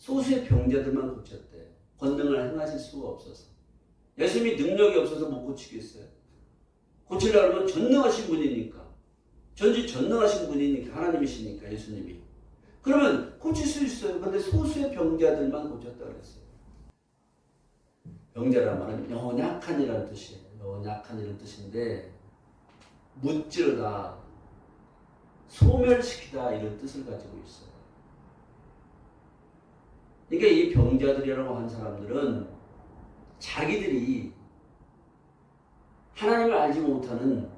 소수의 병자들만 고쳤대요. 권능을 행하실 수가 없어서. 예수님이 능력이 없어서 못 고치겠어요. 고치려고 하면 전능하신 분이니까. 전지전능하신 분이니까. 하나님이시니까 예수님이. 그러면 고칠 수 있어요. 그런데 소수의 병자들만 고쳤다 그랬어요. 병자란 말은 연약한 이라는 뜻이에요. 연약한 이라는 뜻인데 무찌르다, 소멸시키다 이런 뜻을 가지고 있어요. 그러니까 이 병자들이라고 한 사람들은 자기들이 하나님을 알지 못하는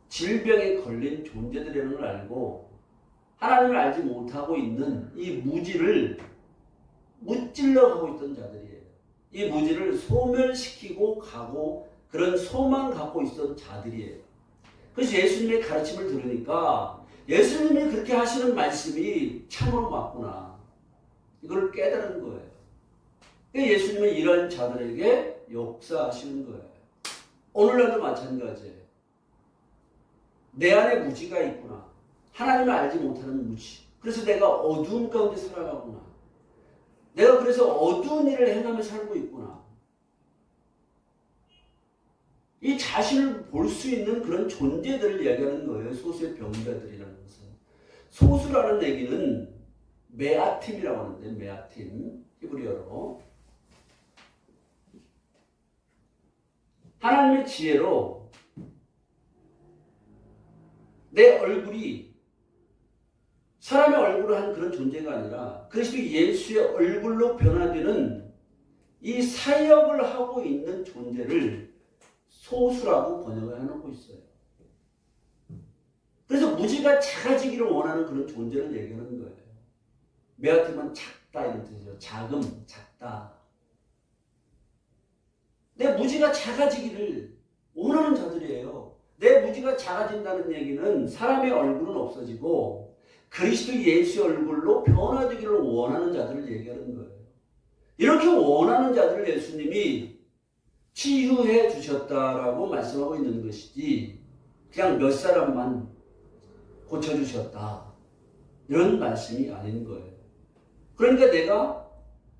질병에 걸린 존재들이라는 걸 알고 하나님을 알지 못하고 있는 이 무지를 무찔러 가고 있던 자들이에요. 이 무지를 소멸시키고 가고 그런 소망 갖고 있었던 자들이에요. 그래서 예수님의 가르침을 들으니까 예수님이 그렇게 하시는 말씀이 참으로 맞구나. 이걸 깨달은 거예요. 예수님은 이런 자들에게 역사하시는 거예요. 오늘날도 마찬가지예요. 내 안에 무지가 있구나. 하나님을 알지 못하는 무지. 그래서 내가 어두운 가운데 살아가구나. 내가 그래서 어두운 일을 행하며 살고 있구나. 이 자신을 볼 수 있는 그런 존재들을 이야기하는 거예요. 소수의 병자들이라는 것은. 소수라는 얘기는 메아팀이라고 하는데, 메아팀. 히브리어로. 하나님의 지혜로 내 얼굴이 사람의 얼굴을 한 그런 존재가 아니라 그리스도 예수의 얼굴로 변화되는 이 사역을 하고 있는 존재를 소수라고 번역을 해놓고 있어요. 그래서 무지가 작아지기를 원하는 그런 존재를 얘기하는 거예요. 메아팀은 작다 이런 뜻이죠. 작음, 작다. 내 무지가 작아지기를 원하는 자들이에요. 내 무지가 작아진다는 얘기는 사람의 얼굴은 없어지고 그리스도 예수의 얼굴로 변화되기를 원하는 자들을 얘기하는 거예요. 이렇게 원하는 자들을 예수님이 치유해 주셨다라고 말씀하고 있는 것이지 그냥 몇 사람만 고쳐주셨다 이런 말씀이 아닌 거예요. 그러니까 내가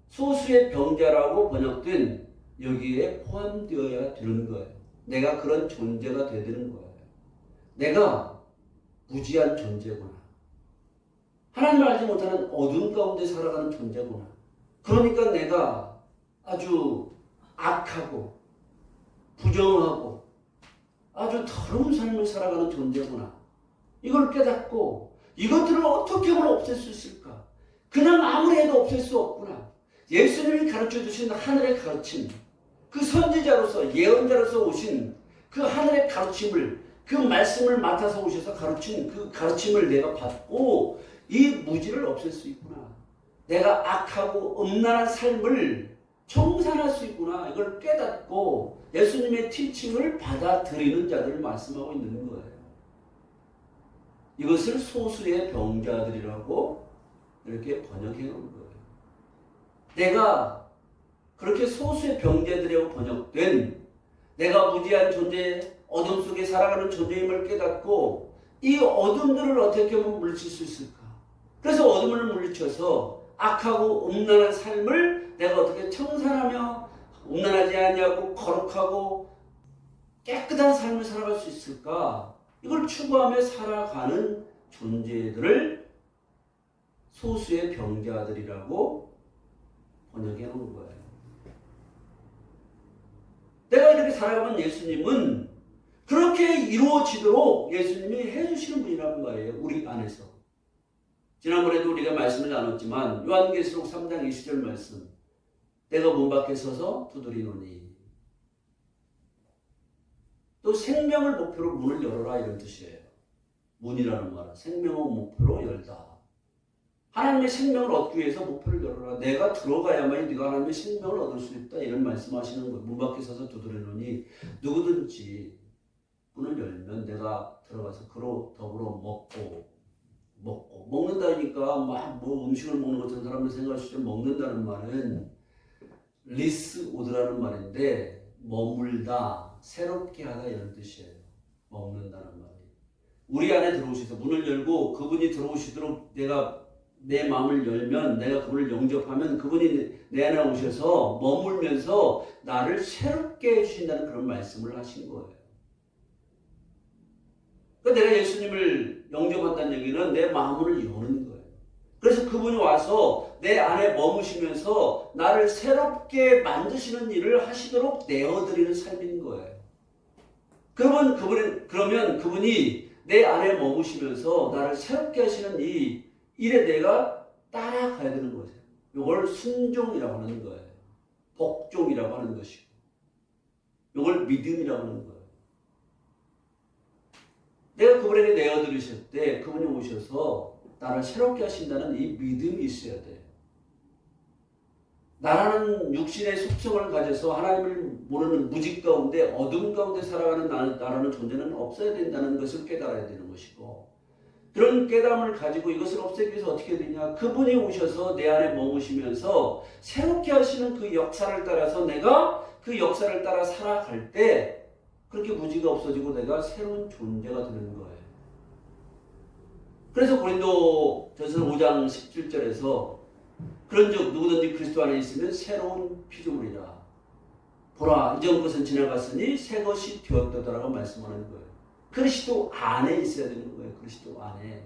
소수의 병자라고 번역된 여기에 포함되어야 되는 거예요. 내가 그런 존재가 되어야 되는 거예요. 내가 무지한 존재구나. 하나님을 알지 못하는 어둠 가운데 살아가는 존재구나. 그러니까 내가 아주 악하고 부정하고 아주 더러운 삶을 살아가는 존재구나. 이걸 깨닫고 이것들을 어떻게 하면 없앨 수 있을까? 그냥 아무리 해도 없앨 수 없구나. 예수님이 가르쳐 주신 하늘의 가르침, 그 선지자로서 예언자로서 오신 그 하늘의 가르침을 그 말씀을 맡아서 오셔서 가르친 그 가르침을 내가 받고 이 무지를 없앨 수 있구나. 내가 악하고 음란한 삶을 청산할 수 있구나. 이걸 깨닫고 예수님의 티칭을 받아들이는 자들을 말씀하고 있는 거예요. 이것을 소수의 병자들이라고 이렇게 번역해 놓은 거예요. 내가 그렇게 소수의 병자들이라고 번역된 내가 무지한 존재, 어둠 속에 살아가는 존재임을 깨닫고 이 어둠들을 어떻게 하면 물리칠 수 있을까? 그래서 어둠을 물리쳐서 악하고 음란한 삶을 내가 어떻게 청산하며 음란하지 아니하고 거룩하고 깨끗한 삶을 살아갈 수 있을까? 이걸 추구하며 살아가는 존재들을 소수의 병자들이라고 번역해 놓은 거예요. 내가 이렇게 살아가면 예수님은 그렇게 이루어지도록 예수님이 해주시는 분이라는 거예요. 우리 안에서. 지난번에도 우리가 말씀을 나눴지만 요한계시록 3장 20절 말씀, 내가 문 밖에 서서 두드리노니. 또 생명을 목표로 문을 열어라 이런 뜻이에요. 문이라는 말은 생명을 목표로 열다. 하나님의 생명을 얻기 위해서 목표를 열어라. 내가 들어가야만이 네가 하나님의 생명을 얻을 수 있다. 이런 말씀하시는 거예요. 문 밖에 서서 두드리노니 누구든지 문을 열면 내가 들어가서 그로 더불어 먹는다니까 막 뭐 음식을 먹는 것처럼 사람들 생각할 수 있지만 먹는다는 말은 리스 오드라는 말인데 머물다, 새롭게 하다 이런 뜻이에요. 먹는다는 말이. 우리 안에 들어오셔서 문을 열고 그분이 들어오시도록 내가 내 마음을 열면, 내가 그분을 영접하면 그분이 내 안에 오셔서 머물면서 나를 새롭게 해주신다는 그런 말씀을 하신 거예요. 그러니까 내가 예수님을 영접한다는 얘기는 내 마음을 여는 거예요. 그래서 그분이 와서 내 안에 머무시면서 나를 새롭게 만드시는 일을 하시도록 내어드리는 삶인 거예요. 그러면 그분이 내 안에 머무시면서 나를 새롭게 하시는 이 일에 내가 따라가야 되는 거죠. 이걸 순종이라고 하는 거예요. 복종이라고 하는 것이고, 이걸 믿음이라고 하는 거예요. 내가 그분에게 내어드리실 때 그분이 오셔서 나를 새롭게 하신다는 이 믿음이 있어야 돼요. 나라는 육신의 속성을 가져서 하나님을 모르는 무직 가운데 어둠 가운데 살아가는 나라는 존재는 없어야 된다는 것을 깨달아야 되는 것이고, 그런 깨달음을 가지고 이것을 없애기 위해서 어떻게 되냐, 그분이 오셔서 내 안에 머무시면서 새롭게 하시는 그 역사를 따라서 내가 그 역사를 따라 살아갈 때 그렇게 무지가 없어지고 내가 새로운 존재가 되는 거예요. 그래서 고린도전서 5장 17절에서 그런즉 누구든지 그리스도 안에 있으면 새로운 피조물이라. 보라, 이전 것은 지나갔으니 새 것이 되었다라고 말씀하는 거예요. 그리스도 안에 있어야 되는 거예요. 그리스도 안에.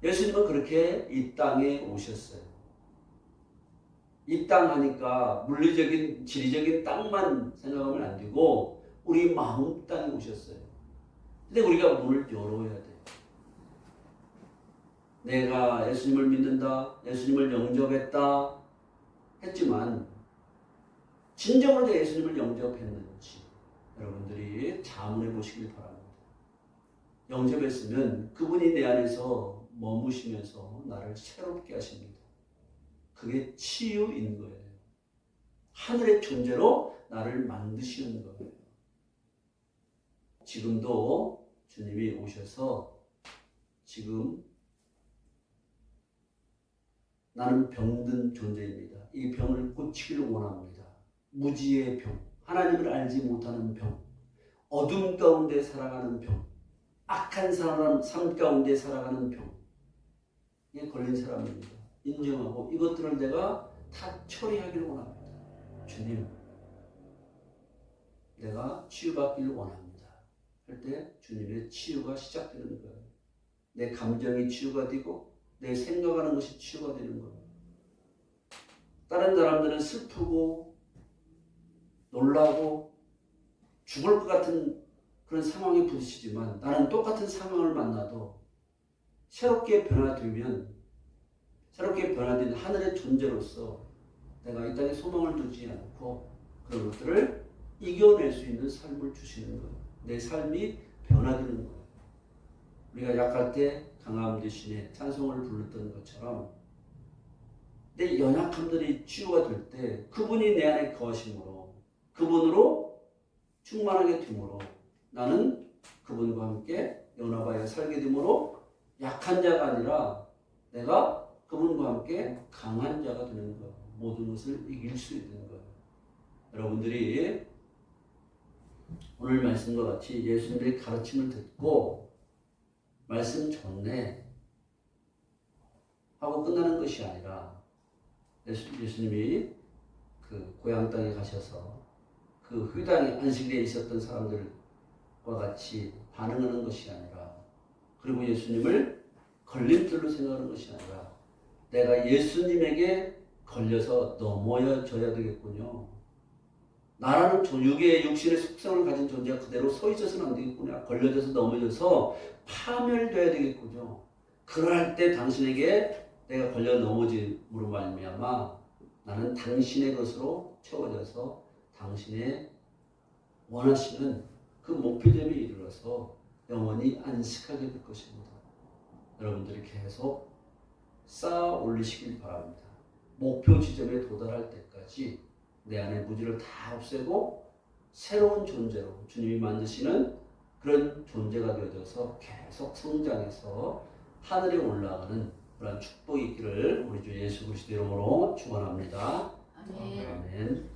예수님은 그렇게 이 땅에 오셨어요. 이 땅 하니까 물리적인, 지리적인 땅만 생각하면 안 되고 우리 마음 땅에 오셨어요. 근데 우리가 문을 열어야 돼요. 내가 예수님을 믿는다, 예수님을 영접했다 했지만 진정으로 내가 예수님을 영접했는지 여러분들이 자문해 보시길 바랍니다. 영접했으면 그분이 내 안에서 머무시면서 나를 새롭게 하십니다. 그게 치유인 거예요. 하늘의 존재로 나를 만드시는 거예요. 지금도 주님이 오셔서 지금 나는 병든 존재입니다. 이 병을 고치기를 원합니다. 무지의 병, 하나님을 알지 못하는 병, 어둠 가운데 살아가는 병, 악한 사람 삶 가운데 살아가는 병에 걸린 사람입니다. 인정하고 이것들을 내가 다 처리하기를 원합니다. 주님, 내가 치유받기를 원합니다. 할 때 주님의 치유가 시작되는 거예요. 내 감정이 치유가 되고 내 생각하는 것이 치유가 되는 거예요. 다른 사람들은 슬프고 놀라고 죽을 것 같은 그런 상황에 부딪히지만 나는 똑같은 상황을 만나도 새롭게 변화되면, 새롭게 변화된 하늘의 존재로서 내가 이 땅에 소망을 두지 않고 그런 것들을 이겨낼 수 있는 삶을 주시는 거예요. 내 삶이 변화되는 거예요. 우리가 약할 때 강함 대신에 찬송을 불렀던 것처럼 내 연약함들이 치유가 될 때 그분이 내 안에 거하심으로, 그분으로 충만하게 됨으로 나는 그분과 함께 연합하여 살게 되므로 약한 자가 아니라 내가 그분과 함께 강한 자가 되는 거예요. 모든 것을 이길 수 있는 거예요. 여러분들이 오늘 말씀과 같이 예수님의 가르침을 듣고 말씀 좋네 하고 끝나는 것이 아니라 예수님이 그 고향 땅에 가셔서 그 회당에 안식되어 있었던 사람들과 같이 반응하는 것이 아니라, 그리고 예수님을 걸림돌로 생각하는 것이 아니라 내가 예수님에게 걸려서 넘어져야 되겠군요. 나라는 육신의 속성을 가진 존재가 그대로 서 있어서는 안 되겠군요. 걸려져서 넘어져서 파멸돼야 되겠군요. 그럴 때 당신에게 내가 걸려 넘어짐으로 말미암아 나는 당신의 것으로 채워져서 당신의 원하시는 그 목표점에 이르러서 영원히 안식하게 될 것입니다. 여러분들이 계속 쌓아 올리시길 바랍니다. 목표 지점에 도달할 때까지 내 안의 무지를 다 없애고 새로운 존재로 주님이 만드시는 그런 존재가 되어져서 계속 성장해서 하늘에 올라가는 그런 축복이 있기를 우리 주 예수 그리스도 이름으로 축원합니다. 아멘. 아멘.